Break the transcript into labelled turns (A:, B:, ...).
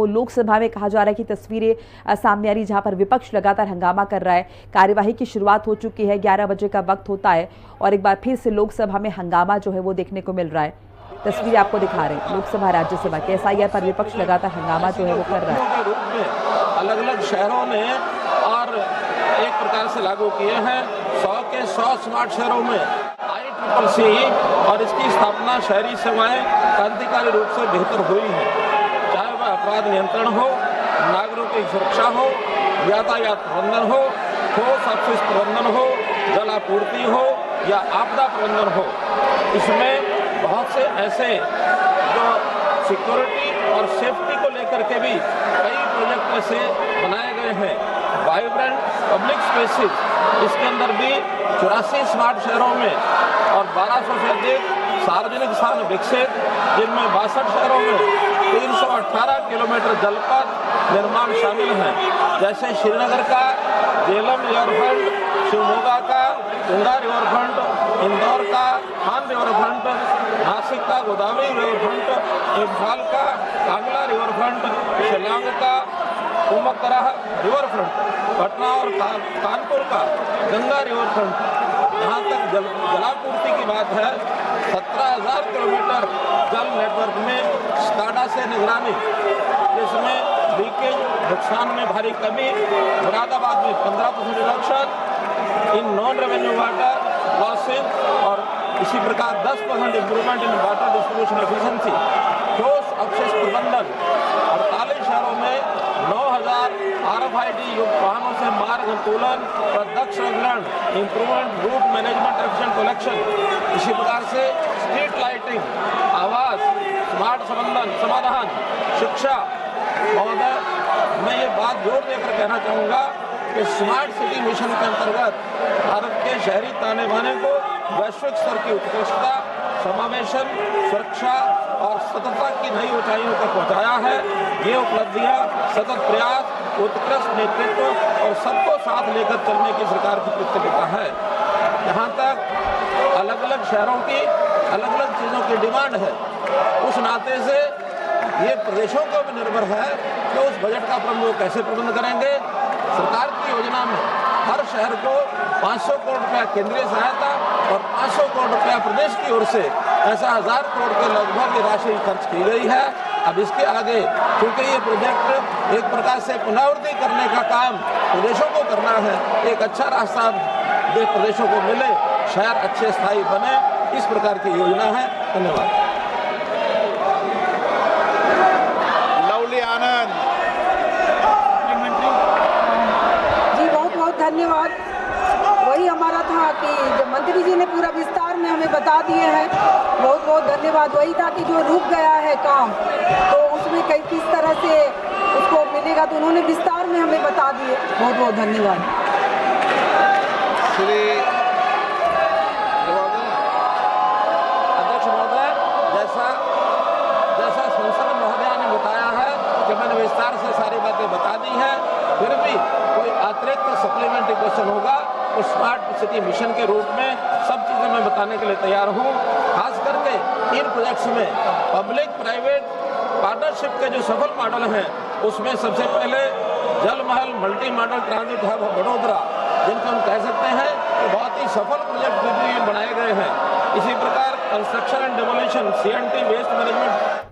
A: वो लोकसभा में कहा जा रहा है कि तस्वीरें सामने आ रही, जहां पर विपक्ष लगातार हंगामा कर रहा है। कार्यवाही की शुरुआत हो चुकी है, 11 बजे का वक्त होता है और एक बार फिर से लोकसभा में हंगामा जो है वो देखने को मिल रहा है। तस्वीरें आपको दिखा रहे हैं लोकसभा राज्यसभा के SIR पर विपक्ष लगातार हंगामा जो है वो कर रहा है।
B: अलग अलग शहरों ने और एक प्रकार से लागू किए हैं। 100 के 100 स्मार्ट शहरों में IEEE और इसकी स्थापना शहरी सेवाएं क्रांतिकारी रूप से बेहतर हुई है। चाहे वह अपराध नियंत्रण हो, नागरिकों की सुरक्षा हो, यातायात प्रबंधन हो, ठोस अपशिष्ट प्रबंधन हो, जल आपूर्ति हो या आपदा प्रबंधन हो। इसमें बहुत से ऐसे जो सिक्योरिटी और सेफ्टी को लेकर के भी कई प्रोजेक्ट ऐसे बनाए गए हैं। वाइब्रेंट पब्लिक स्पेसेस, इसके अंदर भी 84 स्मार्ट शहरों में और 1200 से अधिक सार्वजनिक स्थान विकसित, जिनमें 62 शहरों में 318 किलोमीटर जलपथ निर्माण शामिल हैं। जैसे श्रीनगर का जेलम रिवरफ्रंट, शिवमोगा का गंगा रिवरफ्रंट, इंदौर का खान रिवरफ्रंट, नासिक का गोदावरी रिवरफ्रंट, इम्फाल का कांगला रिवरफ्रंट, शिलांग का उमकरा रिवरफ्रंट, पटना और कानपुर का गंगा रिवरफ्रंट। यहाँ तक जलापूर्ति की बात है, 17,000 किलोमीटर जल नेटवर्क में स्काडा से निगरानी, जिसमें लीकेज नुकसान में भारी कमी, मुरादाबाद में 15% reduction in non revenue water losses और इसी प्रकार 10% improvement in water distribution efficiency, ठोस अपशिष्ट प्रबंधन। 48 शहरों में 9,000 RFID युक्त वाहनों से मार्ग संतुलन और दक्ष संग्रहण, improvement route management efficient collection. इसी प्रकार से स्ट्रीट लाइटिंग, आवास, स्मार्ट समाधान, शिक्षा। महोदय, मैं ये बात जोर देकर कहना चाहूँगा कि स्मार्ट सिटी मिशन के अंतर्गत भारत के शहरी ताने बाने को वैश्विक स्तर की उत्कृष्टता, समावेशन, सुरक्षा और सततता की नई ऊंचाइयों तक पहुंचाया है। ये उपलब्धियां सतत प्रयास, उत्कृष्ट नेतृत्व और सबको साथ लेकर चलने की सरकार की प्रतिबद्धता है। यहाँ तक अलग अलग शहरों की अलग अलग चीज़ों की डिमांड है। उस नाते से ये प्रदेशों को भी निर्भर है कि उस बजट का प्रबंध कैसे प्रबंध करेंगे। सरकार की योजना में हर शहर को 500 करोड़ रुपया केंद्रीय सहायता और 500 करोड़ रुपया प्रदेश की ओर से, ऐसा 1000 करोड़ के लगभग राशि खर्च की गई है। अब इसके आगे क्योंकि ये प्रोजेक्ट एक प्रकार से पुनरावृत्ति करने का काम प्रदेशों को करना है, एक अच्छा रास्ता प्रदेशों को मिले, शहर अच्छे स्थायी बने, इस प्रकार की योजना है। धन्यवाद।
C: जी बहुत बहुत धन्यवाद। वही हमारा था कि जब मंत्री जी ने पूरा विस्तार में हमें बता दिए हैं, बहुत बहुत धन्यवाद। वही था कि जो रुक गया है काम, तो उसमें किस तरह से उसको मिलेगा, तो उन्होंने विस्तार में हमें बता दिए। बहुत बहुत धन्यवाद।
B: श्री अध्यक्ष महोदय, जैसा संसद महोदया ने बताया है कि मैंने विस्तार से सारी बातें बता दी हैं, फिर भी कोई अतिरिक्त सप्लीमेंट्री क्वेश्चन होगा तो स्मार्ट सिटी मिशन के रूप में सब चीज़ें मैं बताने के लिए तैयार हूँ। खास करके इन प्रोजेक्ट्स में पब्लिक प्राइवेट पार्टनरशिप के जो सफल मॉडल हैं, उसमें सबसे पहले जल महल multi modal transit hub Vadodara, जिनको हम कह सकते हैं कि बहुत ही सफल प्रोजेक्ट दिल्ली में बनाए गए हैं। इसी प्रकार construction and demolition CNT waste management